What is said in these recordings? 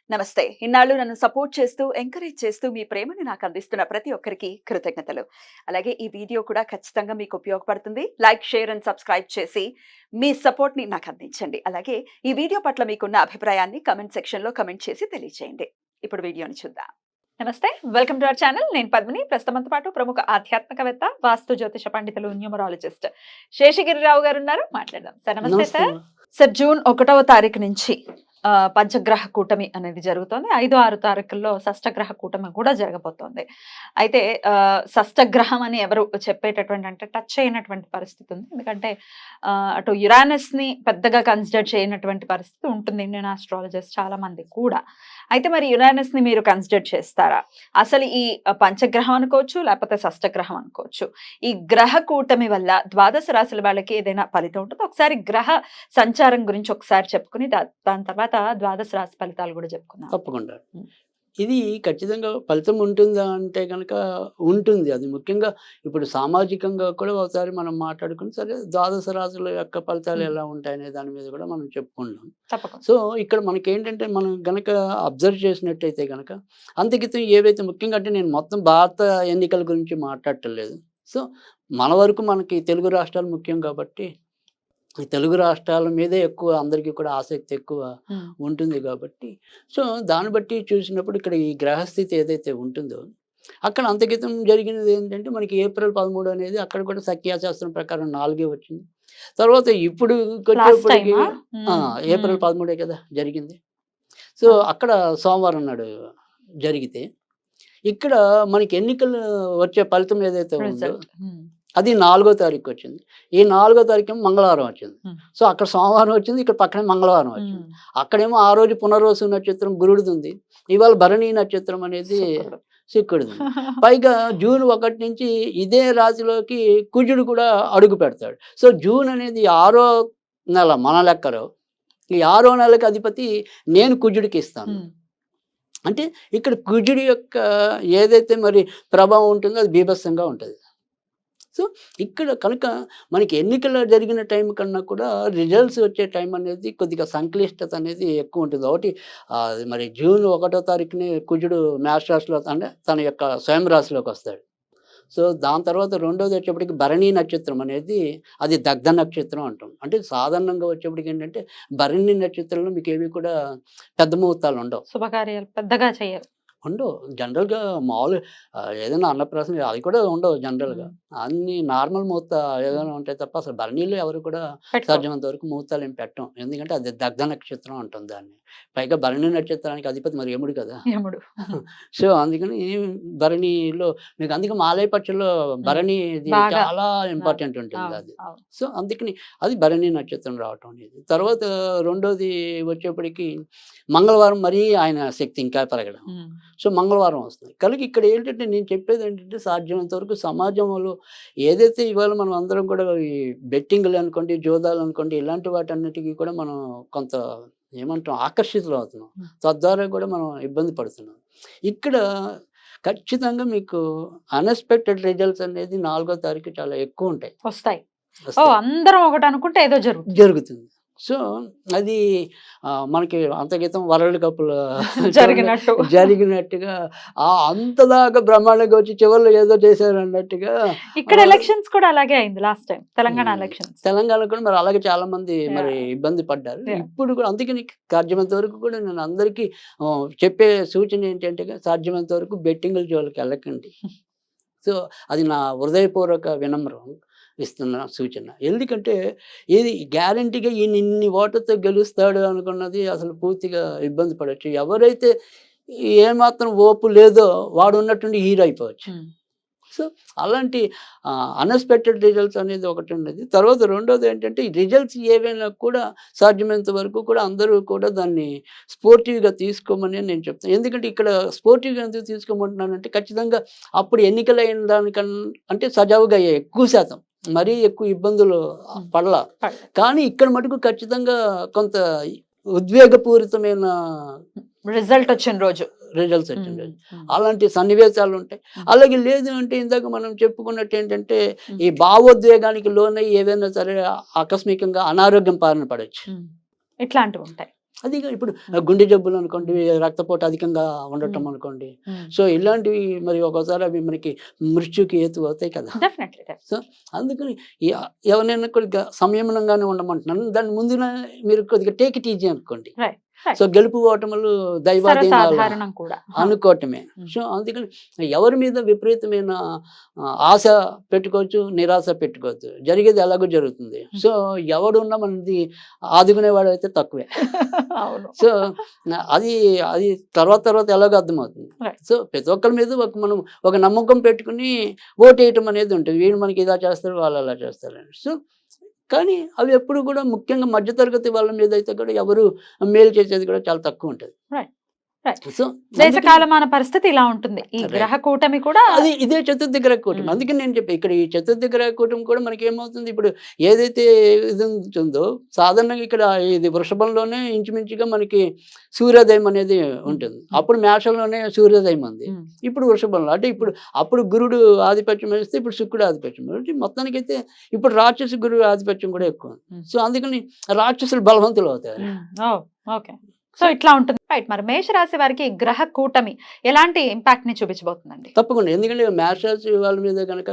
నమస్తే. ఇన్నాళ్ళు నన్ను సపోర్ట్ చేస్తూ, ఎంకరేజ్ చేస్తూ మీ ప్రేమని నాకు అందిస్తున్న ప్రతి ఒక్కరికి కృతజ్ఞతలు. అలాగే ఈ వీడియో కూడా ఖచ్చితంగా మీకు ఉపయోగపడుతుంది. లైక్, షేర్ అండ్ సబ్స్క్రైబ్ చేసి మీ సపోర్ట్‌ని నాకు అందించండి. అలాగే ఈ వీడియో పట్ల మీకున్న అభిప్రాయాన్ని కామెంట్ సెక్షన్‌లో కామెంట్ చేసి తెలియజేయండి. ఇప్పుడు వీడియోని చూద్దాం. నమస్తే. Welcome to our channel. నేను పద్మిని. ప్రస్తుతం మనతో పాటు ప్రముఖ ఆధ్యాత్మికవేత్త, వాస్తు జ్యోతిష పండితులు, న్యూమరాలజిస్ట్ శేషగిరిరావు గారు ఉన్నారు. మాట్లాడదాం. సార్ నమస్తే సార్. సార్ జూన్ 1వ తారీఖు నుంచి పంచగ్రహ కూటమి అనేది జరుగుతోంది. 5, 6 తారీఖుల్లో షష్టగ్రహ కూటమి కూడా జరగబోతోంది. అయితే షష్టగ్రహం అని ఎవరు చెప్పేటటువంటి అంటే టచ్ అయినటువంటి పరిస్థితి ఉంది. ఎందుకంటే అటు యురానస్‌ని పెద్దగా కన్సిడర్ చేయనటువంటి పరిస్థితి ఉంటుంది ఇండియన్ ఆస్ట్రాలజర్స్ చాలా మంది కూడా. అయితే మరి యురానస్‌ని మీరు కన్సిడర్ చేస్తారా? అసలు ఈ పంచగ్రహం అనుకోవచ్చు, లేకపోతే షష్టగ్రహం అనుకోవచ్చు. ఈ గ్రహ కూటమి వల్ల ద్వాదశ రాశుల వాళ్ళకి ఏదైనా ఫలితం ఉంటుందా? ఒకసారి గ్రహ సంచారం గురించి ఒకసారి చెప్పుకుని దాని తర్వాత ద్వాదశ రాశి ఫలితాలు కూడా చెప్పుకుందాం. తప్పకుండా. ఇది ఖచ్చితంగా ఫలితం ఉంటుందా అంటే గనక ఉంటుంది. అది ముఖ్యంగా ఇప్పుడు సామాజికంగా కూడా ఒకసారి మనం మాట్లాడుకుని సరే ద్వాదశ రాశుల యొక్క ఫలితాలు ఎలా ఉంటాయనే దాని మీద కూడా మనం చెప్పుకుందాం. తప్పకుండా. సో, ఇక్కడ మనకేంటంటే మనం గనక అబ్జర్వ్ చేసినట్టయితే గనక అంతకితం ఏవైతే ముఖ్యంగా అంటే నేను మొత్తం భారత ఎన్నికల గురించి మాట్లాడటం లేదు. సో, మన వరకు మనకి తెలుగు రాష్ట్రాలు ముఖ్యం కాబట్టి ఈ తెలుగు రాష్ట్రాల మీదే ఎక్కువ అందరికీ కూడా ఆసక్తి ఎక్కువ ఉంటుంది కాబట్టి సో దాన్ని బట్టి చూసినప్పుడు ఇక్కడ ఈ గ్రహస్థితి ఏదైతే ఉంటుందో అక్కడ అంతకితం జరిగినది ఏంటంటే మనకి ఏప్రిల్ 13 అనేది అక్కడ కూడా సంఖ్యాశాస్త్రం ప్రకారం 4 వచ్చింది. తర్వాత ఇప్పుడు వచ్చేప్పటికి ఏప్రిల్ 13 కదా జరిగింది. సో అక్కడ సోమవారం నాడు జరిగితే ఇక్కడ మనకి ఎన్నికలు వచ్చే ఫలితం ఏదైతే ఉందో అది 4వ తారీఖు వచ్చింది. ఈ 4వ తారీఖు మంగళవారం వచ్చింది. సో అక్కడ సోమవారం వచ్చింది, ఇక్కడ పక్కనే మంగళవారం వచ్చింది. అక్కడేమో ఆ రోజు పునర్వసు నక్షత్రం గురుడిది ఉంది, ఇవాళ భరణి నక్షత్రం అనేది శుక్రుడిది. పైగా జూన్ 1 నుంచి ఇదే రాశిలోకి కుజుడు కూడా అడుగు పెడతాడు. సో జూన్ అనేది 6వ నెల మన లెక్కలో. ఈ 6వ నెలకి అధిపతి నేను కుజుడికి ఇస్తాను. అంటే ఇక్కడ కుజుడి యొక్క ఏదైతే మరి ప్రభావం ఉంటుందో అది బీభత్సంగా ఉంటుంది. సో ఇక్కడ కనుక మనకి ఎన్నికలు జరిగిన టైం కన్నా కూడా రిజల్ట్స్ వచ్చే టైం అనేది కొద్దిగా సంక్లిష్టత అనేది ఎక్కువ ఉంటుంది. ఒకటి మరి జూన్ 1వ తారీఖుని కుజుడు మేష రాశిలో అంటే తన యొక్క స్వయం రాశిలోకి వస్తాడు. సో దాని తర్వాత రెండోది వచ్చేప్పటికి భరణి నక్షత్రం అనేది అది దగ్ధ నక్షత్రం అంటాం. అంటే సాధారణంగా వచ్చేప్పటికి ఏంటంటే భరణి నక్షత్రంలో మీకు ఏవి కూడా పెద్ద ముహూర్తాలు ఉండవు, శుభకార్యాలు పెద్దగా చేయరు, ఉండవు. జనరల్‌గా మామూలు ఏదైనా అన్నప్రాసన అది కూడా ఉండవు జనరల్‌గా. అన్నీ నార్మల్ ముహూర్త ఏదైనా ఉంటాయి తప్ప అసలు భరణిలో ఎవరు కూడా సాధ్యమైనంత వరకు ముహూర్తాలు ఏం పెట్టం. ఎందుకంటే అది దగ్ధ నక్షత్రం అంటాం దాన్ని. పైగా భరణి నక్షత్రానికి అధిపతి మరి యముడు కదా! యముడు. సో అందుకని భరణిలో మీకు అందుకే మాలయ పక్షుల్లో భరణి ఇది చాలా ఇంపార్టెంట్ ఉంటుంది అది. సో అందుకని అది భరణి నక్షత్రం రావటం అనేది. తర్వాత రెండోది వచ్చేప్పటికి మంగళవారం మరీ ఆయన శక్తి ఇంకా పెరగడం. సో మంగళవారం వస్తుంది. కనుక ఇక్కడ ఏంటంటే నేను చెప్పేది ఏంటంటే సాధ్యమైనంత వరకు సమాజంలో ఏదైతే ఇవాళ మనం అందరం కూడా ఈ బెట్టింగ్లు అనుకోండి, జోదాలు అనుకోండి, ఇలాంటి వాటన్నిటికీ కూడా మనం కొంత ఏమంటాం ఆకర్షితులు అవుతున్నాం. తద్వారా కూడా మనం ఇబ్బంది పడుతున్నాం. ఇక్కడ ఖచ్చితంగా మీకు అన్ఎక్స్‌పెక్టెడ్ రిజల్ట్స్ అనేది 4వ తారీఖు చాలా ఎక్కువ ఉంటాయి, వస్తాయి. అందరం ఒకటి అనుకుంటే ఏదో జరుగుతుంది. సో అది మనకి అంతక్రితం వరల్డ్ కప్‌లో జరిగినట్టుగా అంతదాకా బ్రహ్మాండంగా వచ్చి చివరిలో ఏదో చేశారు అన్నట్టుగా ఇక్కడ ఎలక్షన్స్ కూడా అలాగే అయింది last time Telangana elections. Telangana కూడా మరి అలాగే చాలా మంది మరి ఇబ్బంది పడ్డారు. ఇప్పుడు కూడా అందుకని సాధ్యమైనంత వరకు కూడా నేను అందరికీ చెప్పే సూచన ఏంటంటే సాధ్యమైనంత వరకు బెట్టింగ్ల జోలికి వెళ్ళకండి. సో అది నా హృదయపూర్వక వినమ్రం ఇస్తున్న సూచన. ఎందుకంటే ఇది గ్యారంటీగా ఈయన ఇన్ని ఓట్లతో గెలుస్తాడు అనుకున్నది అసలు పూర్తిగా ఇబ్బంది పడవచ్చు. ఎవరైతే ఏమాత్రం ఓపు లేదో వాడు ఉన్నట్టుండి హీరో అయిపోవచ్చు. సో అలాంటి అన్ఎక్స్‌పెక్టెడ్ రిజల్ట్స్ అనేది ఒకటి ఉన్నది. తర్వాత రెండోది ఏంటంటే ఈ రిజల్ట్స్ ఏవైనా కూడా సాధ్యమైనంత వరకు కూడా అందరూ కూడా దాన్ని స్పోర్టివ్‌గా తీసుకోమని నేను చెప్తాను. ఎందుకంటే ఇక్కడ స్పోర్టివ్‌గా ఎందుకు తీసుకోమంటున్నానంటే ఖచ్చితంగా అప్పుడు ఎన్నికలైన దానికన్నా అంటే సజావుగా అయ్యాయి ఎక్కువ శాతం. మరీ ఎక్కువ ఇబ్బందులు పడలా. కానీ ఇక్కడ మటుకు ఖచ్చితంగా కొంత ఉద్వేగపూరితమైన రిజల్ట్స్ వచ్చిన రోజు అలాంటి సన్నివేశాలు ఉంటాయి. అలాగే లేదు అంటే ఇందాక మనం చెప్పుకున్నట్టు ఏంటంటే ఈ భావోద్వేగానికి లోనై ఏదైనా సరే ఆకస్మికంగా అనారోగ్యం బారిన పడవచ్చు. ఇట్లాంటివి ఉంటాయి. అది ఇప్పుడు గుండె జబ్బులు అనుకోండి, రక్తపోటు అధికంగా ఉండటం అనుకోండి. సో ఇలాంటివి మరి ఒక్కోసారి అవి మనకి మృత్యుకి హేతు అవుతాయి కదా. డెఫినెట్లీ. సో అందుకని ఎవరైనా కొద్దిగా సంయమనంగానే ఉండమంటున్నాను. దాని ముందున మీరు కొద్దిగా టేక్ ఇట్ ఈజీ అనుకోండి. రైట్. సో గెలుపు ఓటములు దైవాధీనాలు సర్వసాధారణం కూడా. అనుకోవటమే. సో అందుకని ఎవరి మీద విపరీతమైన ఆశ పెట్టుకోవచ్చు, నిరాశ పెట్టుకోవచ్చు. జరిగేది ఎలాగో జరుగుతుంది. సో ఎవడున్నా మనది ఆదుకునేవాడు అయితే తక్కువే. అవును. సో అది అది తర్వాత ఎలాగో అర్థమవుతుంది. Right. సో ప్రతి ఒక్కరి మీద మనం ఒక నమ్మకం పెట్టుకుని ఓటేయటం అనేది ఉంటుంది. వీడు మనకి ఇలా చేస్తారు, వాళ్ళు అలా చేస్తారని. సో కానీ అవి ఎప్పుడు కూడా ముఖ్యంగా మధ్యతరగతి వాళ్ళ మీద అయితే కూడా ఎవరు మేలు చేసేది కూడా చాలా తక్కువ ఉంటుంది. Right. Right. సో దేశ కాలమాన పరిస్థితి ఇలా ఉంటుంది. ఈ గ్రహ కూటమి కూడా అది ఇదే చతుర్థ గ్రహ కూటమి. అందుకే నేను చెప్పి ఇక్కడ ఈ చతుర్థ గ్రహ కూటమి కూడా మనకి ఏమవుతుంది, ఇప్పుడు ఏదైతే ఇది ఉంటుందో సాధారణంగా ఇక్కడ ఇది వృషభంలోనే ఇంచుమించుగా మనకి సూర్యోదయం అనేది ఉంటుంది. అప్పుడు మేషంలోనే సూర్యోదయం ఉంది. ఇప్పుడు వృషభంలో అంటే ఇప్పుడు అప్పుడు గురుడు ఆధిపత్యం వేస్తే ఇప్పుడు శుక్రుడు ఆధిపత్యం. మొత్తానికైతే ఇప్పుడు రాక్షసు గురువు ఆధిపత్యం కూడా ఎక్కువ. సో అందుకని రాక్షసులు బలవంతులు అవుతారు. ఓకే. సో ఇట్లా ఉంటుంది. రైట్. మరి మేషరాశి వారికి ఈ గ్రహ కూటమి ఎలాంటి ఇంపాక్ట్ ని చూపించబోతుందండి? తప్పకుండా. ఎందుకంటే మేషరాశి వాళ్ళ మీద కనుక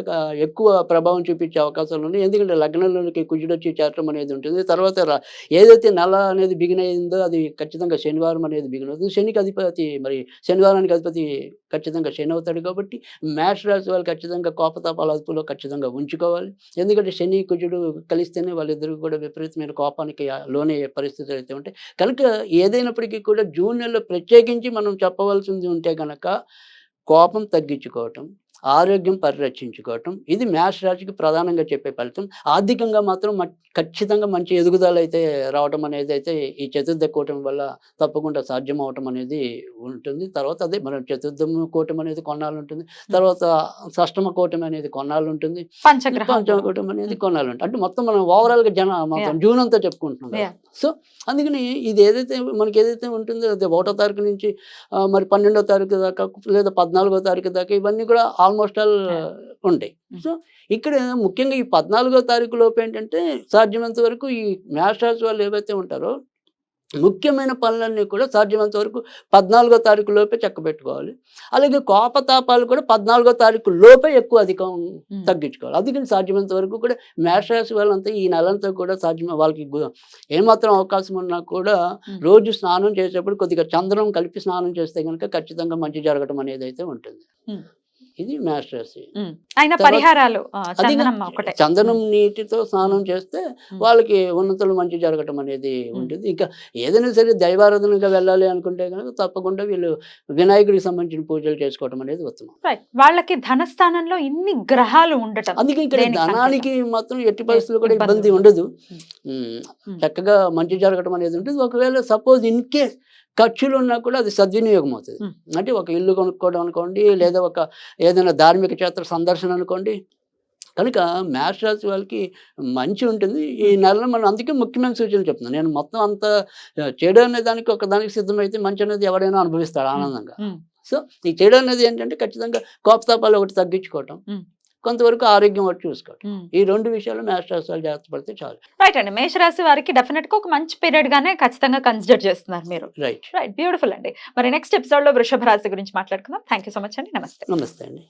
ఎక్కువ ప్రభావం చూపించే అవకాశాలు ఉన్నాయి. ఎందుకంటే లగ్నంలోనికి కుజుడు వచ్చి చేరటం అనేది ఉంటుంది. తర్వాత ఏదైతే నెల అనేది బిగిన్ అయిందో అది ఖచ్చితంగా శనివారం అనేది బిగిన్ అవుతుంది. శనికి అధిపతి మరి శనివారానికి అధిపతి ఖచ్చితంగా శని అవుతాడు. కాబట్టి మేషరాశి వాళ్ళు ఖచ్చితంగా కోపతాపాల అదుపులో ఖచ్చితంగా ఉంచుకోవాలి. ఎందుకంటే శని కుజుడు కలిస్తేనే వాళ్ళిద్దరు కూడా విపరీతమైన కోపానికి లోనయ్యే పరిస్థితులు అయితే ఉంటాయి. కనుక ఏదైనప్పటికీ కూడా జూన్ నెలలో ప్రత్యేకించి మనం చెప్పవలసింది ఉంటే కనుక కోపం తగ్గించుకోవటం, ఆరోగ్యం పరిరక్షించుకోవటం, ఇది మేష రాశికి ప్రధానంగా చెప్పే ఫలితం. ఆర్థికంగా మాత్రం ఖచ్చితంగా మంచి ఎదుగుదల అయితే రావటం అనేది అయితే ఈ చతుర్థ కూటమి వల్ల తప్పకుండా సాధ్యం అవటం అనేది ఉంటుంది. తర్వాత అదే మనం చతుర్థమ కూటమి అనేది కొన్నాళ్ళు ఉంటుంది. తర్వాత షష్టమ కూటమి అనేది కొన్నాళ్ళు ఉంటుంది. పంచమ కూటమి అనేది కొన్నాళ్ళు ఉంటుంది. అంటే మొత్తం మనం ఓవరాల్గా మొత్తం జూన్ అంతా చెప్పుకుంటున్నాం కదా. సో అందుకని ఇది మనకి ఏదైతే ఉంటుందో అదే 1వ తారీఖు నుంచి మరి 12వ తారీఖు దాకా లేదా 14వ తారీఖు దాకా ఇవన్నీ కూడా ఆల్మోస్ట్ ఆల్ ఉంటాయి. సో ఇక్కడ ముఖ్యంగా ఈ 14వ తారీఖు లోపు ఏంటంటే సాధ్యమైనంత వరకు ఈ మేషరాశి వాళ్ళు ఏవైతే ఉంటారో ముఖ్యమైన పనులన్నీ కూడా సాధ్యమైనంత వరకు 14వ తారీఖు లోపే చక్కబెట్టుకోవాలి. అలాగే కోపతాపాలు కూడా 14వ తారీఖు లోపే ఎక్కువ అధికం తగ్గించుకోవాలి. అందుకని సాధ్యమైనంత వరకు కూడా మేషరాశి వాళ్ళంతా ఈ నెలంతా కూడా వాళ్ళకి ఏమాత్రం అవకాశం ఉన్నా కూడా రోజు స్నానం చేసేటప్పుడు కొద్దిగా చందనం కలిపి స్నానం చేస్తే కనుక ఖచ్చితంగా మంచి జరగడం అనేది అయితే ఉంటుంది. ఇది మేషరాశి. పరిహారాలు చందనం నీటితో స్నానం చేస్తే వాళ్ళకి ఉన్నతులు మంచి జరగటం అనేది ఉంటుంది. ఇంకా ఏదైనా సరే దైవారాధనగా వెళ్ళాలి అనుకుంటే కనుక తప్పకుండా వీళ్ళు వినాయకుడికి సంబంధించిన పూజలు చేసుకోవడం అనేది ఉత్తమం. వాళ్ళకి ధనస్థానంలో ఇన్ని గ్రహాలు ఉండటం, అందుకే ఇక్కడ ధనానికి మాత్రం ఎట్టి పరిస్థితుల్లో కూడా ఇబ్బంది ఉండదు. చక్కగా మంచి జరగటం అనేది ఉంటుంది. ఒకవేళ సపోజ్ ఇన్ కేస్ ఖర్చులు ఉన్నా కూడా అది సద్వినియోగం అవుతుంది. అంటే ఒక ఇల్లు కొనుక్కోవడం అనుకోండి, లేదా ఒక ఏదైనా ధార్మిక క్షేత్ర సందర్శన అనుకోండి. కనుక మేషరాశి వాళ్ళకి మంచి ఉంటుంది ఈ నెలలో. మనం అందుకే ముఖ్యమైన సూచనలు చెప్తున్నాను. నేను మొత్తం అంత చెడు అనే దానికి ఒకదానికి సిద్ధమైతే మంచి అనేది ఎవడైనా అనుభవిస్తాడు ఆనందంగా. సో ఈ చెడు అనేది ఏంటంటే ఖచ్చితంగా కోపతాపాలు ఒకటి తగ్గించుకోవటం, కొంతవరకు ఆరోగ్యం ఒకటి చూసుకోవటం. ఈ 2 విషయాలు మేషరాశి వాళ్ళు జాగ్రత్త పడితే చాలు. రైట్ అండి. మేషరాశి వారికి డెఫినెట్ గా ఒక మంచి పీరియడ్ గానే ఖచ్చితంగా కన్సిడర్ చేస్తున్నారు మీరు. రైట్. బ్యూటిఫుల్ అండి. మరి నెక్స్ట్ ఎపిసోడ్ లో వృషభ రాశి గురించి మాట్లాడుకుందాం. థ్యాంక్ యూ సో మచ్ అండి. నమస్తే. నమస్తే అండి.